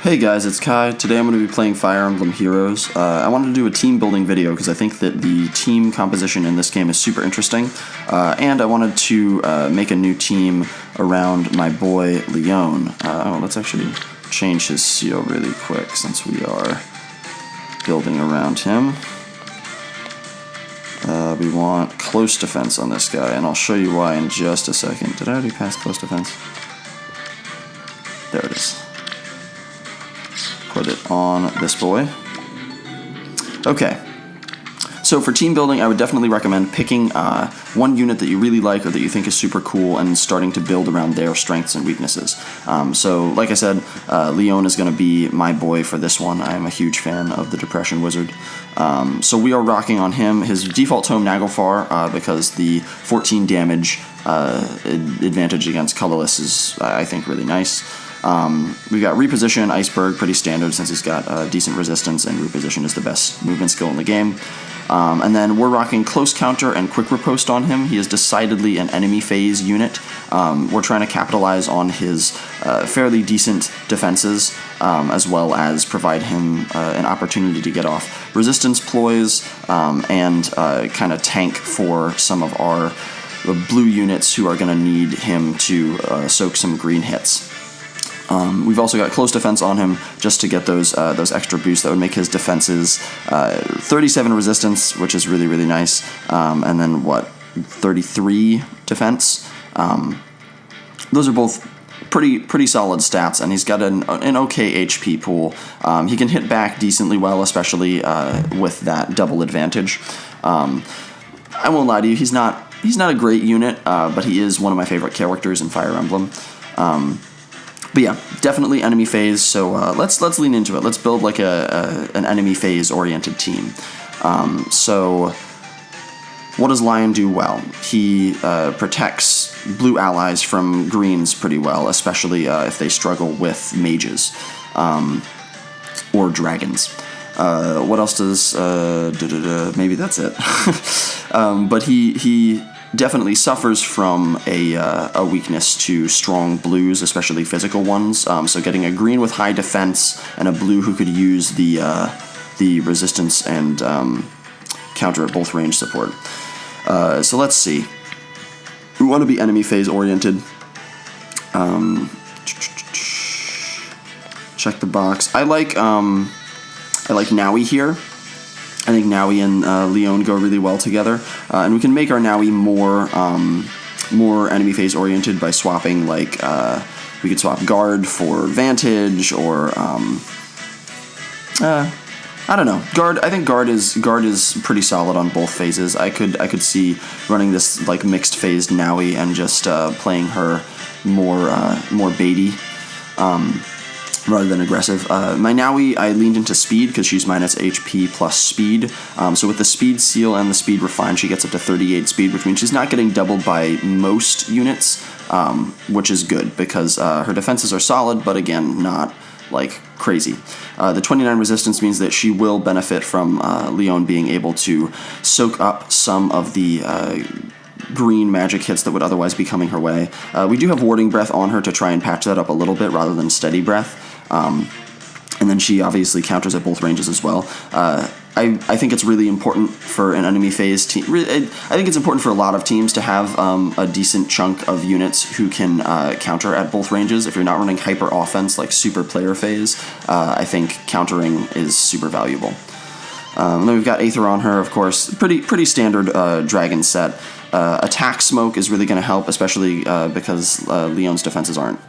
Hey guys, it's Kai. Today I'm going to be playing Fire Emblem Heroes. I wanted to do a team building video because I think that the team composition in this game is super interesting, and I wanted to make a new team around my boy Lyon. Let's actually change his seal really quick since we are building around him. We want close defense on this guy, and I'll show you why in just a second. Did I already pass close defense? There it is. Put it on this boy. Okay, so for team building, I would definitely recommend picking one unit that you really like or that you think is super cool and starting to build around their strengths and weaknesses. So like I said, Lyon is going to be my boy for this one. I am a huge fan of the Depression Wizard. So we are rocking on him. His default tome, Naglfar, because the 14 damage advantage against colorless is, I think, really nice. We've got Reposition, Iceberg, pretty standard since he's got decent resistance, and Reposition is the best movement skill in the game. And then we're rocking Close Counter and Quick Riposte on him. He is decidedly an enemy phase unit. We're trying to capitalize on his fairly decent defenses, as well as provide him an opportunity to get off resistance ploys and kind of tank for some of our blue units who are going to need him to soak some green hits. We've also got close defense on him just to get those extra boosts that would make his defenses 37 resistance, which is really, really nice, and then 33 defense. Those are both pretty solid stats, and he's got an okay HP pool. He can hit back decently well, especially with that double advantage. I won't lie to you, he's not a great unit, but he is one of my favorite characters in Fire Emblem. But yeah, definitely enemy phase, so let's lean into it. Let's build like an enemy phase oriented team. So what does Lyon do well? He protects blue allies from greens pretty well, especially if they struggle with mages or dragons. What else does... maybe that's it. But he definitely suffers from a weakness to strong blues, especially physical ones. So getting a green with high defense and a blue who could use the resistance and counter at both range support. So let's see. We want to be enemy phase oriented. Check the box. I like Naui here. I think Naui and Lyon go really well together, and we can make our Naui more enemy phase oriented by swapping, like we could swap guard for vantage, or I don't know. Guard. I think guard is pretty solid on both phases. I could see running this like mixed phased Naui and just playing her more baity. Rather than aggressive. My Naui, I leaned into speed because she's minus HP plus speed. So with the speed seal and the speed refine, she gets up to 38 speed, which means she's not getting doubled by most units, which is good because her defenses are solid, but again, not like crazy. The 29 resistance means that she will benefit from Lyon being able to soak up some of the green magic hits that would otherwise be coming her way. We do have Warding Breath on her to try and patch that up a little bit rather than Steady Breath. And then she obviously counters at both ranges as well. I think it's really important for an enemy phase team. I think it's important for a lot of teams to have a decent chunk of units who can counter at both ranges. If you're not running hyper offense like super player phase, I think countering is super valuable. And then we've got Aether on her, of course. Pretty standard dragon set. Attack Smoke is really going to help, especially because Lyon's defenses aren't,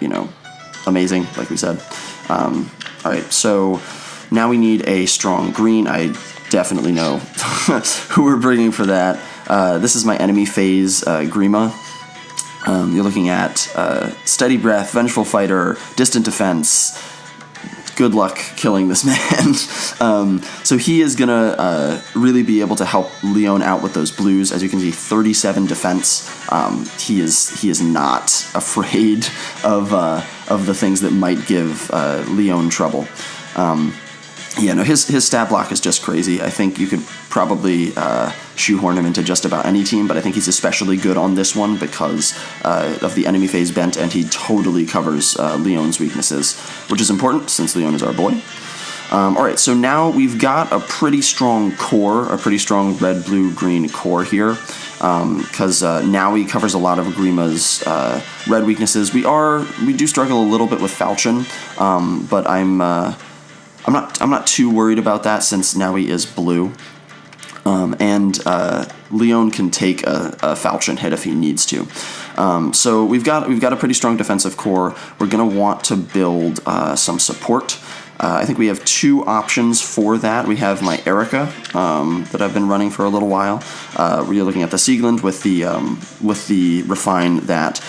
amazing, like we said. Alright, so now we need a strong green. I definitely know who we're bringing for that. This is my enemy phase, Grima. You're looking at Steady Breath, Vengeful Fighter, Distant Defense. Good luck killing this man. So he is going to really be able to help Lyon out with those blues. As you can see, 37 defense. He is not afraid of the things that might give Lyon trouble. Yeah, no, his stat block is just crazy. I think you could probably shoehorn him into just about any team, but I think he's especially good on this one because of the enemy phase bent, and he totally covers Lyon's weaknesses, which is important since Lyon is our boy. Alright, so now we've got a pretty strong core, a pretty strong red, blue, green core here, because now he covers a lot of Grima's red weaknesses. We do struggle a little bit with Falchion, but I'm not too worried about that since Naui is blue, and Lyon can take a Falchion hit if he needs to. So we've got a pretty strong defensive core. We're gonna want to build some support. I think we have two options for that. We have my Erica that I've been running for a little while. We're looking at the Sieglinde with the refine that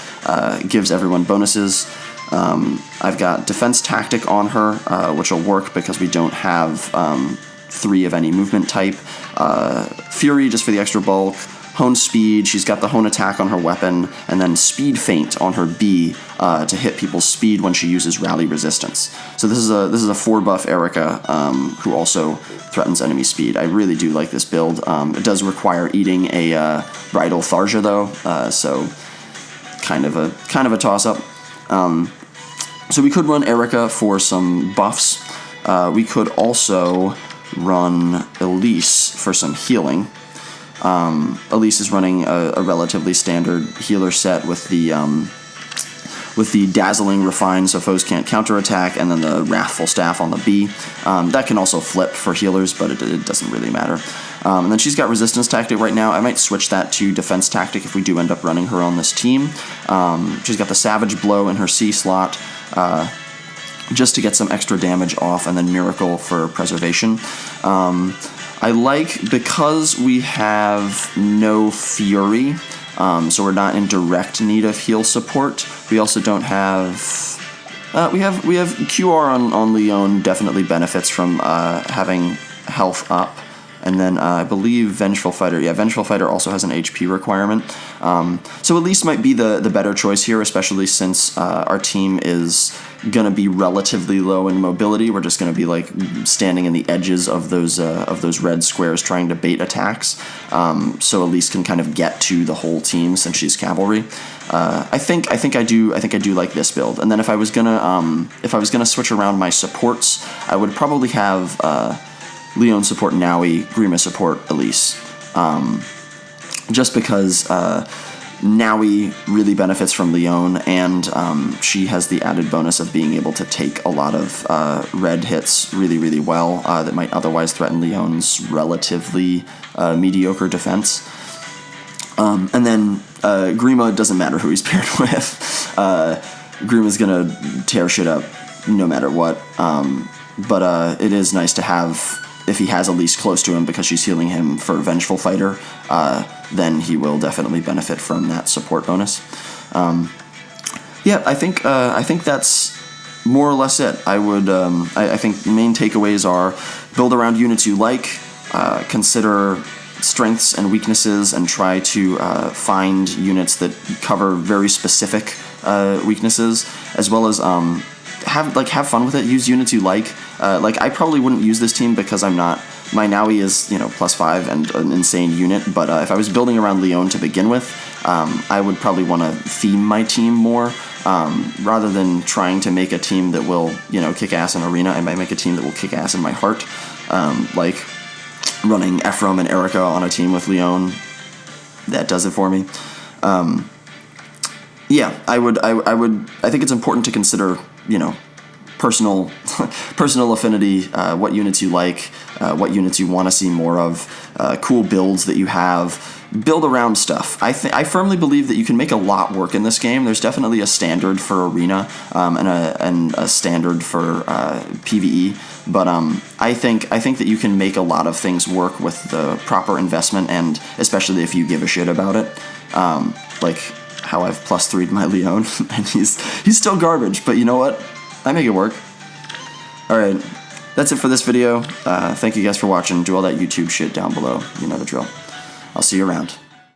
gives everyone bonuses. I've got Defense Tactic on her, which will work because we don't have 3 of any movement type. Fury just for the extra bulk. Hone Speed, she's got the Hone Attack on her weapon, and then Speed Feint on her B to hit people's speed when she uses Rally Resistance. So this is a 4-buff Erica who also threatens enemy speed. I really do like this build. It does require eating a Bridal Tharja though, so kind of a toss-up. So we could run Erica for some buffs. We could also run Elise for some healing. Elise is running a relatively standard healer set with the Dazzling Refine so foes can't counterattack, and then the Wrathful Staff on the B. That can also flip for healers, but it doesn't really matter. And then she's got Resistance Tactic right now. I might switch that to Defense Tactic if we do end up running her on this team. She's got the Savage Blow in her C slot, just to get some extra damage off, and then Miracle for preservation. I like, because we have no Fury, so we're not in direct need of heal support. We also don't have... we have QR on Lyon definitely benefits from having health up. And then I believe Vengeful Fighter. Yeah, Vengeful Fighter also has an HP requirement. So Elise might be the better choice here, especially since our team is going to be relatively low in mobility. We're just going to be like standing in the edges of those red squares trying to bait attacks. So Elise can kind of get to the whole team since she's cavalry. I think I do like this build. And then if I was gonna switch around my supports, I would probably have Lyon support Naui, Grima support Elise. Just because Naui really benefits from Lyon, and she has the added bonus of being able to take a lot of red hits really, really well that might otherwise threaten Lyon's relatively mediocre defense. And then Grima, doesn't matter who he's paired with. Grima's gonna tear shit up no matter what. But it is nice to have, if he has Elise close to him because she's healing him for Vengeful Fighter, then he will definitely benefit from that support bonus. Yeah, I think that's more or less it. I think the main takeaways are build around units you like, consider strengths and weaknesses, and try to find units that cover very specific weaknesses, as well as have fun with it. Use units you like. I probably wouldn't use this team because my Naui is +5 and an insane unit. But if I was building around Lyon to begin with, I would probably want to theme my team more rather than trying to make a team that will kick ass in arena. I might make a team that will kick ass in my heart, like running Ephraim and Erica on a team with Lyon. That does it for me. Yeah, I think it's important to consider, personal affinity, what units you like, what units you want to see more of, cool builds that you have. Build around stuff. I firmly believe that you can make a lot work in this game. There's definitely a standard for arena and a standard for PvE, but I think that you can make a lot of things work with the proper investment, and especially if you give a shit about it. Like how I've +3'd my Lyon, and he's still garbage, but you know what? I make it work. Alright, that's it for this video. Thank you guys for watching. Do all that YouTube shit down below. You know the drill. I'll see you around.